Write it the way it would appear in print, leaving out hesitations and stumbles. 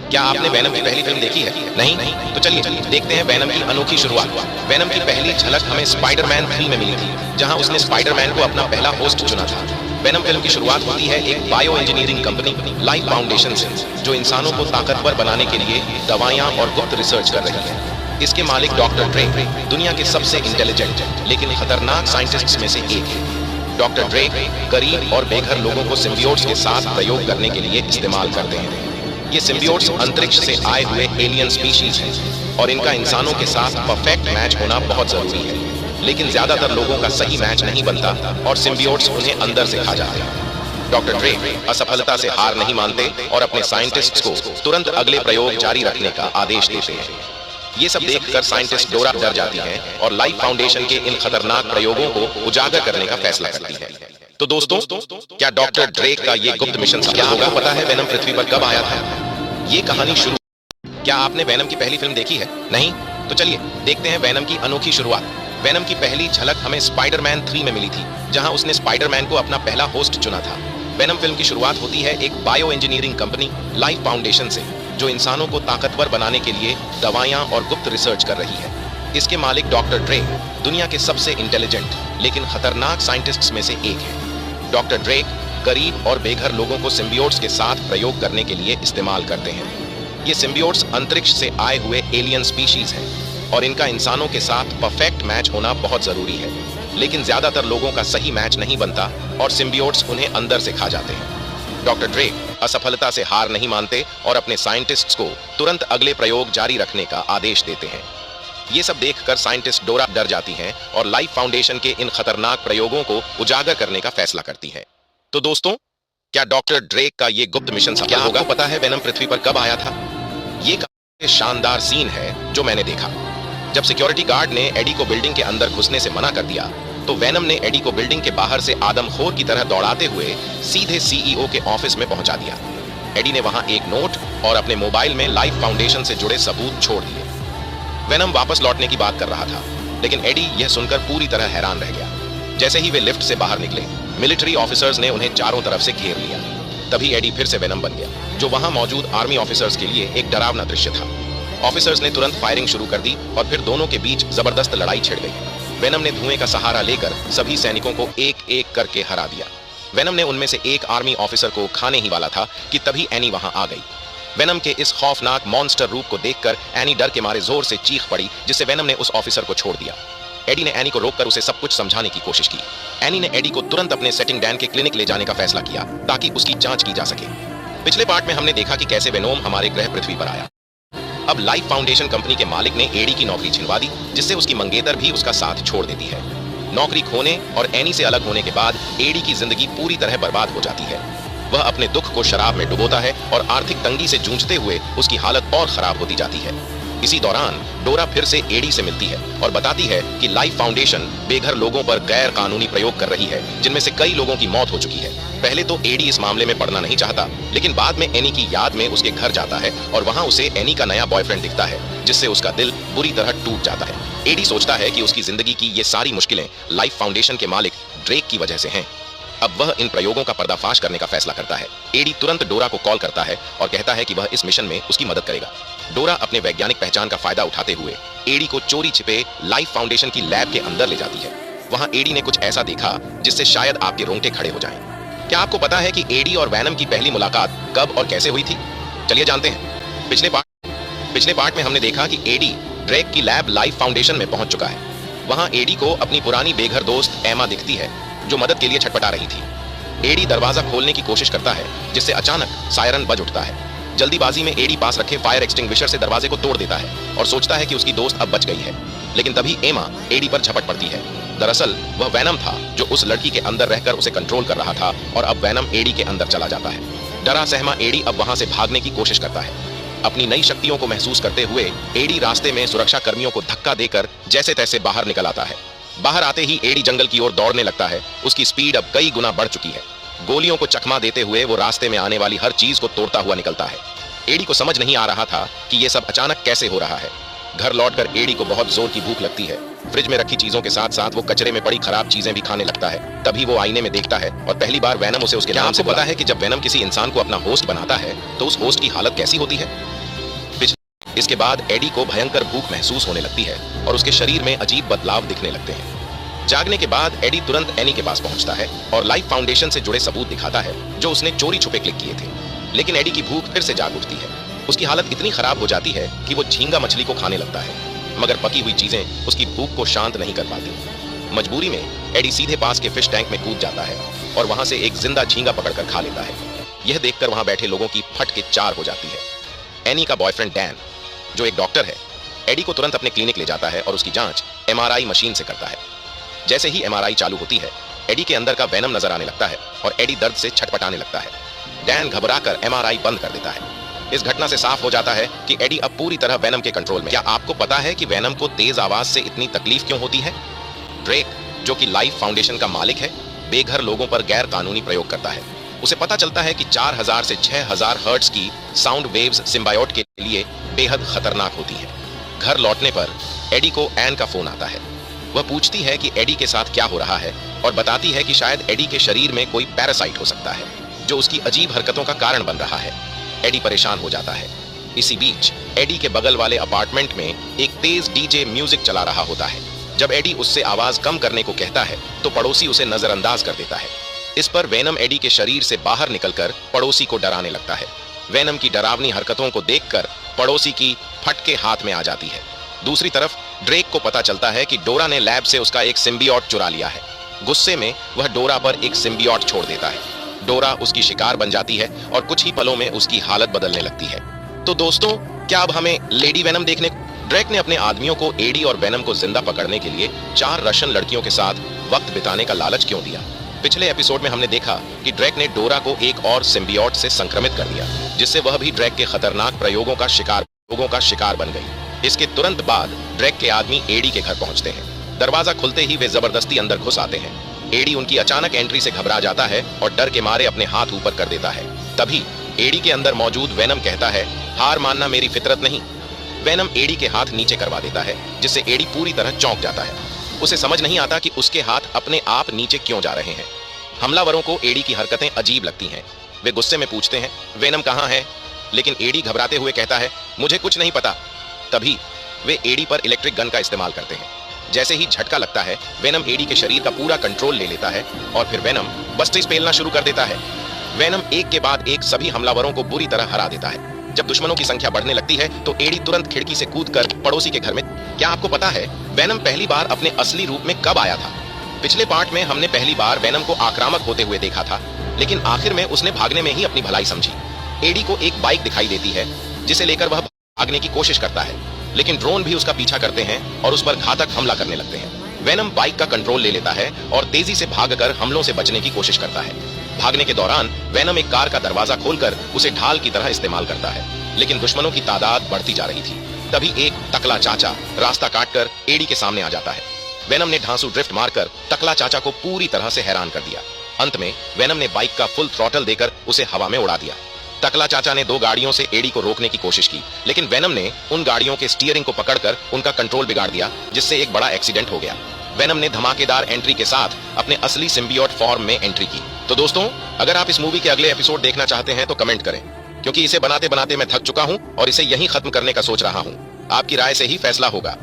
क्या आपने वैनम की पहली फिल्म देखी है? नहीं? तो चलिए देखते हैं वैनम की अनोखी शुरुआत। वैनम की पहली झलक हमें स्पाइडरमैन 3 में मिली थी, जहां उसने स्पाइडरमैन को अपना पहला होस्ट चुना था। वैनम फिल्म की शुरुआत होती है एक bio engineering company life foundation से, जो इंसानों को ताकतवर बनाने के लिए दवाइयां और गुप्त रिसर्च कर रही है। इसके मालिक डॉक्टर ड्रे दुनिया के सबसे इंटेलिजेंट लेकिन खतरनाक साइंटिस्ट्स में से एक है। डॉक्टर ड्रे गरीब और बेघर लोगों को सिम्बियोट्स के साथ प्रयोग करने के लिए इस्तेमाल करते हैं। ये सिम्बियोट्स अंतरिक्ष से आए हुए एलियन स्पीशीज हैं और इनका इंसानों के साथ परफेक्ट मैच होना बहुत जरूरी है। लेकिन ज्यादातर लोगों का सही मैच नहीं बनता और सिम्बियोट्स उन्हें अंदर से खा जाते हैं। डॉक्टर ड्रे असफलता से हार नहीं मानते और अपने साइंटिस्ट्स को तुरंत अगले प्रयोग जारी रखने का आदेश देते हैं। ये सब देखकर साइंटिस्ट डोरा डर जाती है और लाइफ फाउंडेशन के इन खतरनाक प्रयोगों को उजागर करने का फैसला करती है। तो दोस्तों, क्या डॉक्टर ड्रे का ये गुप्त मिशन क्या होगा? पता है वैनम पृथ्वी पर कब आया था? ये कहानी शुरू। क्या आपने वैनम की पहली फिल्म देखी है? नहीं? तो चलिए देखते हैं वैनम की अनोखी शुरुआत। वैनम की पहली झलक हमें स्पाइडरमैन 3 में मिली थी, जहां उसने स्पाइडरमैन को अपना पहला होस्ट चुना था। वैनम फिल्म की शुरुआत होती है एक bio engineering company life foundation से, जो इंसानों को ताकतवर बनाने के लिए दवाइयां और गुप्त रिसर्च कर रही है। इसके मालिक डॉक्टर ड्रे दुनिया के सबसे इंटेलिजेंट लेकिन खतरनाक साइंटिस्ट्स में से एक है। डॉक्टर ड्रे गरीब और बेघर लोगों को सिम्बियोट्स के साथ प्रयोग करने के लिए इस्तेमाल करते हैं। ये सिम्बियोट्स अंतरिक्ष से आए हुए एलियन स्पीशीज हैं और इनका इंसानों के साथ परफेक्ट मैच होना बहुत जरूरी है। लेकिन ज्यादातर लोगों का सही मैच नहीं बनता और सिम्बियोट्स उन्हें अंदर से खा जाते हैं। डॉक्टर ड्रे असफलता से हार नहीं मानते और अपने साइंटिस्ट्स को तुरंत अगले प्रयोग जारी रखने का आदेश देते हैं। ये सब देखकर साइंटिस्ट डोरा डर जाती हैं और लाइफ फाउंडेशन के इन खतरनाक प्रयोगों को उजागर करने का फैसला करती है। तो दोस्तों, क्या डॉक्टर ड्रे का ये गुप्त मिशन क्या होगा? पता है वैनम पृथ्वी पर कब आया था? ये काफी शानदार सीन है जो मैंने देखा। जब सिक्योरिटी गार्ड ने एडी को बिल्डिंग के अंदर घुसने से मना कर दिया, तो वैनम ने एडी को बिल्डिंग के बाहर से आदमखोर की तरह दौड़ाते हुए सीधे सीईओ के ऑफिस में पहुंचा दिया। एडी ने वहां एक नोट और अपने मोबाइल में लाइफ फाउंडेशन से जुड़े सबूत छोड़ दिए। वैनम वापस लौटने की बात कर रहा था, लेकिन एडी यह सुनकर पूरी तरह हैरान रह गया। जैसे ही वे लिफ्ट से बाहर निकले, मिलिट्री ऑफिसर्स ने उन्हें चारों तरफ से घेर लिया। तभी एडी फिर से वैनम बन गया, जो वहां मौजूद आर्मी ऑफिसर्स के लिए एक डरावना दृश्य था। ऑफिसर्स ने तुरंत फायरिंग शुरू कर दी और फिर दोनों के बीच जबरदस्त लड़ाई छिड़ गई। वैनम ने धुएं का सहारा लेकर सभी सैनिकों को एक एक करके हरा दिया। वैनम ने उनमें से एक आर्मी ऑफिसर को खाने ही वाला था कि तभी एनी वहां आ गई। वैनम के इस खौफनाक मॉन्स्टर रूप को देखकर एनी डर के मारे जोर से चीख पड़ी, जिससे वैनम ने उस ऑफिसर को छोड़ दिया। एडी ने एनी को रोककर उसे सब कुछ समझाने की कोशिश की। एनी ने एडी को तुरंत अपने सेटिंग डैन के क्लिनिक ले जाने का फैसला किया ताकि उसकी जांच की जा सके। पिछले पार्ट में हमने देखा कि कैसे वेनोम हमारे ग्रह पृथ्वी पर आया। अब लाइफ फाउंडेशन कंपनी के मालिक ने एडी की नौकरी छिनवा दी, जिससे उसकी मंगेतर भी उसका साथ छोड़ देती है। नौकरी खोने और एनी से अलग होने के बाद एडी की जिंदगी पूरी तरह बर्बाद हो जाती है। वह अपने दुख को शराब में डुबोता है और आर्थिक तंगी से जूझते हुए उसकी हालत और खराब होती जाती है। इसी दौरान डोरा फिर से एडी से मिलती है और बताती है कि लाइफ फाउंडेशन बेघर लोगों पर गैर कानूनी प्रयोग कर रही है, जिनमें से कई लोगों की मौत हो चुकी है। पहले तो एडी इस मामले में पड़ना नहीं चाहता, लेकिन बाद में एनी की याद में उसके घर जाता है और वहां उसे एनी का नया बॉयफ्रेंड दिखता है, जिससे उसका दिल बुरी तरह टूट जाता है। एडी सोचता है कि उसकी जिंदगी की ये सारी मुश्किलें लाइफ फाउंडेशन के मालिक ड्रेक की वजह से हैं। अब वह इन प्रयोगों का पर्दाफाश करने का फैसला करता है। एडी तुरंत डोरा को कॉल करता है और कहता है कि वह इस मिशन में उसकी मदद करेगा। डोरा अपने वैज्ञानिक पहचान का फायदा उठाते हुए एडी को चोरी छिपे लाइफ फाउंडेशन की लैब के अंदर ले जाती है। वहां एडी ने कुछ ऐसा देखा जिससे शायद आपके रोंगटे खड़े हो जाएं। क्या आपको पता है कि एडी और वैनम की पहली मुलाकात कब और कैसे हुई थी? चलिए जानते हैं। पिछले पार्ट में हमने देखा कि एडी ड्रेक की लैब लाइफ फाउंडेशन में पहुंच चुका है। वहां एडी को अपनी पुरानी बेघर दोस्त एमा दिखती है, जो मदद के लिए छटपटा रही थी। एडी दरवाजा खोलने की कोशिश करता है, जिससे अचानक सायरन बज उठता है। जल्दीबाजी में एडी पास रखे फायर एक्सटिंग्विशर से दरवाजे को तोड़ देता है और सोचता है कि उसकी दोस्त अब बच गई है, लेकिन तभी एमा एडी पर झपट पड़ती है। दरअसल वह वैनम था, जो उस लड़की के अंदर रहकर उसे कंट्रोल कर रहा था, और अब वैनम एडी के अंदर चला जाता है। डरा सहमा एडी अब वहां से भागने की कोशिश करता है। अपनी नई शक्तियों को महसूस करते हुए एडी रास्ते में सुरक्षा कर्मियों को धक्का देकर जैसे तैसे बाहर निकल आता है। बाहर आते ही एडी जंगल की ओर दौड़ने लगता है। उसकी स्पीड अब कई गुना बढ़ चुकी है। गोलियों को चकमा देते हुए वो रास्ते में आने वाली हर चीज को तोड़ता हुआ निकलता है। एडी को समझ नहीं आ रहा था कि ये सब अचानक कैसे हो रहा है। घर लौटकर एडी को बहुत जोर की भूख लगती है। फ्रिज में रखी चीजों के साथ साथ वो कचरे में पड़ी खराब चीजें भी खाने लगता है। तभी वो आईने में देखता है और पहली बार वैनम उसे उसके नाम से पता है कि जब वैनम किसी इंसान को अपना होस्ट बनाता है तो उस होस्ट की हालत कैसी होती है। इसके बाद एडी को भयंकर भूख महसूस होने लगती है और उसके शरीर में अजीब बदलाव दिखने लगते हैं। जागने के बाद एडी तुरंत एनी के पास पहुंचता है और लाइफ फाउंडेशन से जुड़े सबूत दिखाता है जो उसने चोरी छुपे क्लिक किए थे। लेकिन एडी की भूख फिर से जाग उठती है। उसकी हालत इतनी खराब हो जाती है कि वो झींगा मछली को खाने लगता है, मगर पकी हुई चीजें उसकी भूख को शांत नहीं कर पाती। मजबूरी में एडी सीधे पास के फिश टैंक में कूद जाता है और वहां से एक जिंदा झींगा पकड़कर खा लेता है। यह देखकर वहां बैठे लोगों की फट के चार हो जाती है। एनी का बॉयफ्रेंड डैन, जो एक डॉक्टर है, एडी को तुरंत अपने क्लिनिक ले जाता है और उसकी जांच एमआरआई मशीन से करता है। जैसे ही एमआरआई चालू होती है, एडी के अंदर का वेनम नजर आने लगता है और एडी दर्द से छटपटाने लगता है। डैन घबराकर एमआरआई बंद कर देता है। इस घटना से साफ हो जाता है कि एडी अब पूरी तरह वेनम के कंट्रोल में। क्या आपको पता है कि वेनम को तेज आवाज से इतनी तकलीफ क्यों होती है? ड्रेक, जो कि लाइफ फाउंडेशन का मालिक है, बेघर लोगों पर गैर कानूनी प्रयोग करता है। उसे पता चलता है कि 4000 से 6000 हर्ट्ज की साउंड वेव्स सिम्बायोट के लिए बेहद खतरनाक होती हैं। घर लौटने पर एडी को एन का फोन आता है। वह पूछती है कि एडी के साथ क्या हो रहा है और बताती है कि शायद एडी के शरीर में कोई पैरासाइट हो सकता है जो उसकी अजीब हरकतों का कारण बन रहा है। एडी परेशान हो जाता है। इसी बीच एडी के बगल वाले अपार्टमेंट में एक तेज डीजे म्यूजिक चला रहा होता है। जब एडी उससे आवाज कम करने को कहता है तो पड़ोसी उसे नजरअंदाज कर देता है। इस पर वेनम एडी के शरीर से बाहर निकलकर पड़ोसी को डराने लगता है। वेनम की डरावनी हरकतों को देखकर पड़ोसी की फटके हाथ में आ जाती है। दूसरी तरफ ड्रेक को पता चलता है कि डोरा ने लैब से उसका एक सिम्बियोट चुरा लिया है। गुस्से में वह डोरा पर एक सिम्बियोट छोड़ देता है। डोरा उसकी शिकार बन जाती है और कुछ ही पलों में उसकी हालत बदलने लगती है। तो दोस्तों, क्या अब हमें लेडी वेनम देखने? ड्रेक ने अपने आदमियों को एडी और वेनम को जिंदा पकड़ने के लिए 4 रशियन लड़कियों के साथ वक्त बिताने का लालच क्यों दिया? पिछले एपिसोड में हमने देखा कि ड्रेक ने डोरा को एक और सिम्बियोट से संक्रमित कर दिया, जिससे वह भी ड्रेक के खतरनाक प्रयोगों का शिकार बन गई। इसके तुरंत बाद ड्रेक के आदमी एडी के घर पहुंचते हैं। दरवाजा खुलते ही वे जबरदस्ती अंदर घुस आते हैं। एडी उनकी अचानक एंट्री से घबरा जाता है और डर के मारे अपने हाथ ऊपर कर देता है। तभी एडी के अंदर मौजूद वेनम कहता है, हार मानना मेरी फितरत नहीं। वेनम एडी के हाथ नीचे करवा देता है, जिससे एडी पूरी तरह चौंक जाता है। उसे समझ नहीं आता कि उसके हाथ अपने आप नीचे क्यों जा रहे हैं। हमलावरों को एडी की हरकतें अजीब लगती हैं। वे गुस्से में पूछते हैं, वेनम कहाँ है? लेकिन एडी घबराते हुए कहता है, मुझे कुछ नहीं पता। तभी वे एडी पर इलेक्ट्रिक गन का इस्तेमाल करते हैं। जैसे ही झटका लगता है, वेनम एडी के शरीर का पूरा कंट्रोल ले लेता है और फिर वेनम बस्टिस पेलना शुरू कर देता है। वेनम एक के बाद एक सभी हमलावरों को बुरी तरह हरा देता है। जब दुश्मनों की संख्या बढ़ने लगती है तो एडी तुरंत खिड़की से कूदकर पड़ोसी के घर में। क्या आपको पता है वेनम पहली बार अपने असली रूप में कब आया था? पिछले पार्ट में हमने पहली बार वेनम को आक्रामक होते हुए देखा था, लेकिन आखिर में उसने भागने में ही अपनी भलाई समझी। एडी को एक बाइक दिखाई देती है जिसे लेकर वह भागने की कोशिश करता है, लेकिन ड्रोन भी उसका पीछा करते हैं और उस पर घातक हमला करने लगते हैं। वेनम बाइक का कंट्रोल ले लेता है और तेजी से भागकर हमलों से बचने की कोशिश करता है। भागने के दौरान वेनम एक कार का दरवाजा खोलकर उसे ढाल की तरह इस्तेमाल करता है, लेकिन दुश्मनों की तादाद बढ़ती जा रही थी। तभी एक टकला चाचा रास्ता काटकर एडी के सामने आ जाता है। वेनम ने ढांसू ड्रिफ्ट मारकर टकला चाचा को पूरी तरह से हैरान कर दिया। अंत में वेनम ने बाइक का फुल थ्रॉटल देकर उसे हवा में उड़ा दिया। टकला चाचा ने 2 गाड़ियों से एडी को रोकने की कोशिश की, लेकिन वेनम ने उन गाड़ियों के स्टीयरिंग को पकड़कर उनका कंट्रोल बिगाड़ दिया, जिससे एक बड़ा एक्सीडेंट हो गया। वेनम ने धमाकेदार एंट्री के साथ अपने असली सिम्बियोट फॉर्म में एंट्री की। तो दोस्तों, अगर आप इस मूवी के अगले एपिसोड देखना चाहते हैं तो कमेंट करें, क्योंकि इसे बनाते बनाते मैं थक चुका हूं और इसे यहीं खत्म करने का सोच रहा हूं। आपकी राय से ही फैसला होगा।